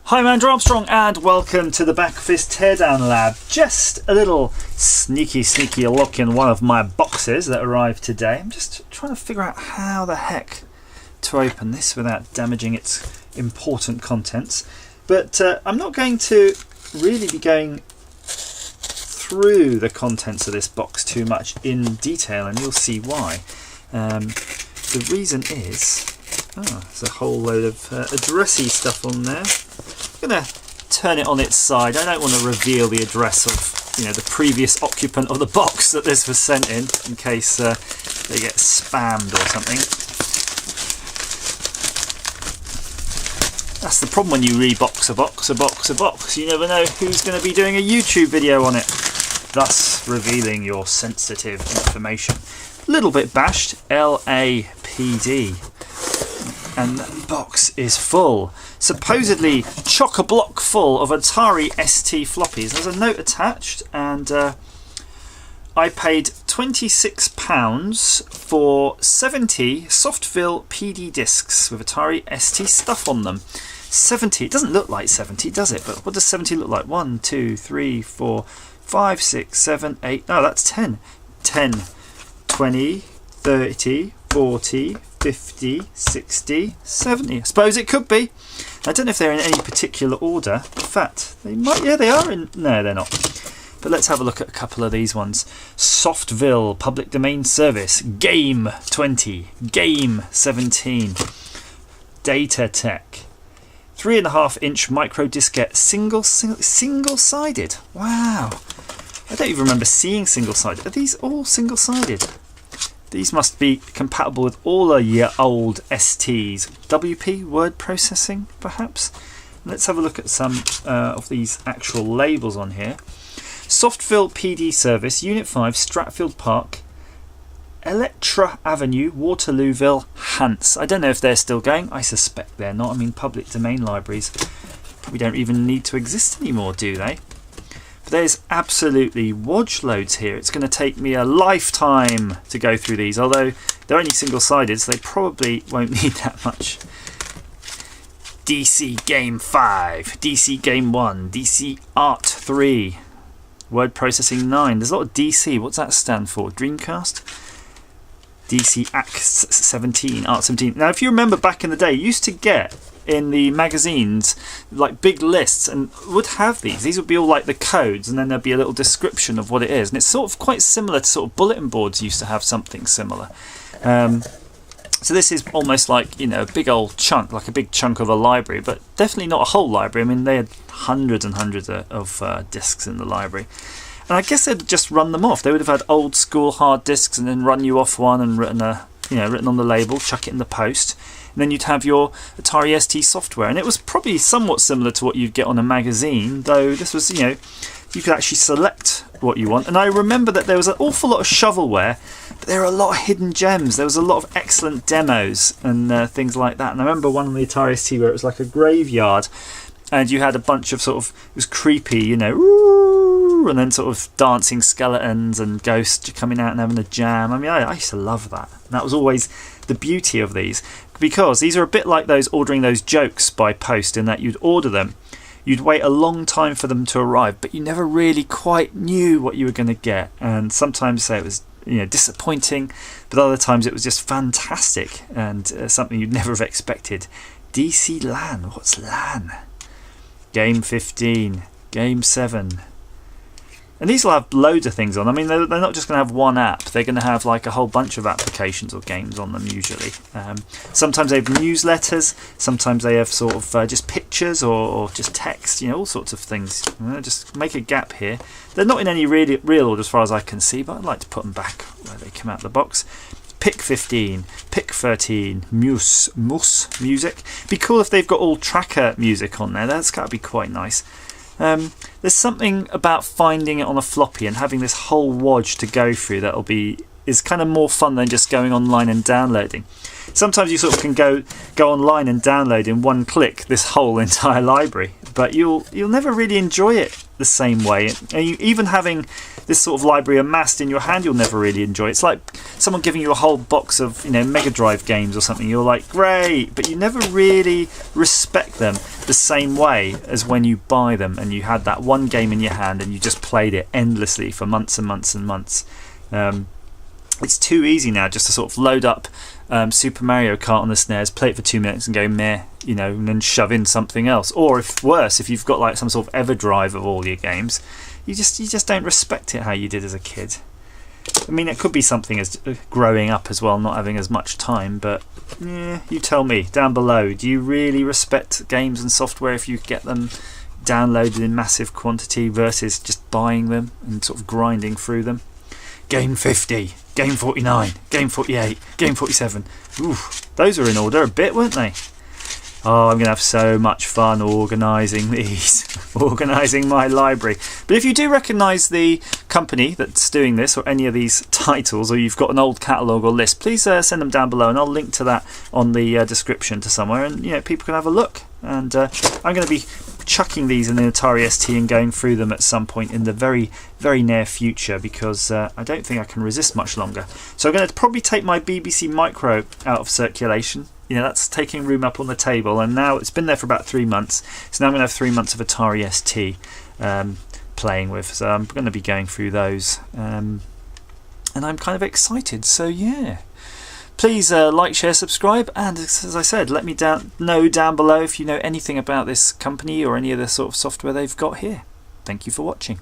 Hi, I'm Andrew Armstrong and welcome to the Back Office Teardown Lab. Just a little sneaky look in one of my boxes that arrived today. I'm just trying to figure out how the heck to open this without damaging its important contents. But I'm not going to really be going through the contents of this box too much in detail, and you'll see why. The reason is, there's a whole load of addressy stuff on there. I'm going to turn it on its side. I don't want to reveal the address of the previous occupant of the box that this was sent in case they get spammed or something. That's the problem when you rebox a box. You never know who's going to be doing a YouTube video on it, thus revealing your sensitive information. A little bit bashed, LAPD. And the box is full, supposedly chock-a-block full of Atari ST floppies. There's a note attached, and I paid £26 for 70 Softville PD disks with Atari ST stuff on them. 70, it doesn't look like 70, does it? But what does 70 look like? 1, 2, 3, 4, 5, 6, 7, 8, no, that's 10. 10, 20, 30, 40, 50, 60, 70. I suppose it could be. I don't know if they're in any particular order. In fact, they might. Yeah, they are in. No, they're not. But let's have a look at a couple of these ones. Softville Public Domain Service, Game 20, Game 17, DataTek, 3.5-inch micro diskette, single-sided. Wow, I don't even remember seeing single-sided. Are these all single-sided? These must be compatible with all of your old STs. WP, word processing, perhaps? Let's have a look at some of these actual labels on here. Softville PD Service, Unit 5, Stratfield Park, Electra Avenue, Waterlooville, Hants. I don't know if they're still going. I suspect they're not. I mean, public domain libraries probably don't even need to exist anymore, do they? There's absolutely wodge loads here. It's going to take me a lifetime to go through these, although they're only single-sided, so they probably won't need that much. DC Game 5, DC Game 1, DC Art 3, Word Processing 9. There's a lot of DC. What's that stand for? Dreamcast? DC Acts 17, Art 17. Now, if you remember back in the day, you used to get in the magazines like big lists and would have these would be all like the codes, and then there'd be a little description of what it is, and it's sort of quite similar to sort of bulletin boards used to have something similar. So this is almost like a big old chunk, like a big chunk of a library, but definitely not a whole library. I mean, they had hundreds and hundreds of discs in the library, and I guess they'd just run them off. They would have had old school hard discs and then run you off one and written on the label, chuck it in the post. And then you'd have your Atari ST software, and it was probably somewhat similar to what you'd get on a magazine, though this was, you could actually select what you want. And I remember that there was an awful lot of shovelware, but there were a lot of hidden gems. There was a lot of excellent demos and things like that. And I remember one on the Atari ST where it was like a graveyard, and you had a bunch of sort of, it was creepy, and then sort of dancing skeletons and ghosts coming out and having a jam. I mean, I used to love that. And that was always the beauty of these, because these are a bit like those ordering those jokes by post, in that you'd order them, you'd wait a long time for them to arrive, but you never really quite knew what you were going to get. And sometimes it was disappointing, but other times it was just fantastic and something you'd never have expected. DC LAN, what's LAN? Game 15, Game 7. And these will have loads of things on. I mean, they're not just going to have one app. They're going to have like a whole bunch of applications or games on them usually. Sometimes they have newsletters. Sometimes they have sort of just pictures or just text. All sorts of things. Just make a gap here. They're not in any real order as far as I can see, but I'd like to put them back where they come out of the box. Pick 15, Pick 13, Muse music. Be cool if they've got all tracker music on there. That's got to be quite nice. There's something about finding it on a floppy and having this whole wodge to go through that'll be is kind of more fun than just going online and downloading. Sometimes you sort of can go online and download in one click this whole entire library, but you'll never really enjoy it the same way. And even having this sort of library amassed in your hand, you'll never really enjoy it. It's like someone giving you a whole box of, you know, Mega Drive games or something. You're like, great, but you never really respect them the same way as when you buy them and you had that one game in your hand and you just played it endlessly for months and months and months. It's too easy now just to sort of load up Super Mario Kart on the SNES, play it for 2 minutes and go meh, you know, and then shove in something else. Or if worse, if you've got like some sort of EverDrive of all your games, you just don't respect it how you did as a kid. I mean, it could be something as growing up as well, not having as much time, but yeah, you tell me down below. Do you really respect games and software if you get them downloaded in massive quantity versus just buying them and sort of grinding through them? Game 50, Game 49, Game 48, Game 47. Ooh, those were in order a bit, weren't they? Oh, I'm going to have so much fun organising these, organising my library. But if you do recognise the company that's doing this or any of these titles, or you've got an old catalogue or list, please send them down below and I'll link to that on the description to somewhere, and you know, people can have a look. And I'm going to be chucking these in the Atari ST and going through them at some point in the very, very near future, because I don't think I can resist much longer. So I'm going to probably take my BBC Micro out of circulation. You know, that's taking room up on the table, and now it's been there for about 3 months. So now I'm going to have 3 months of Atari ST playing with. So I'm going to be going through those, and I'm kind of excited. So yeah. Please like, share, subscribe, and as I said, let me know down below if you know anything about this company or any of the sort of software they've got here. Thank you for watching.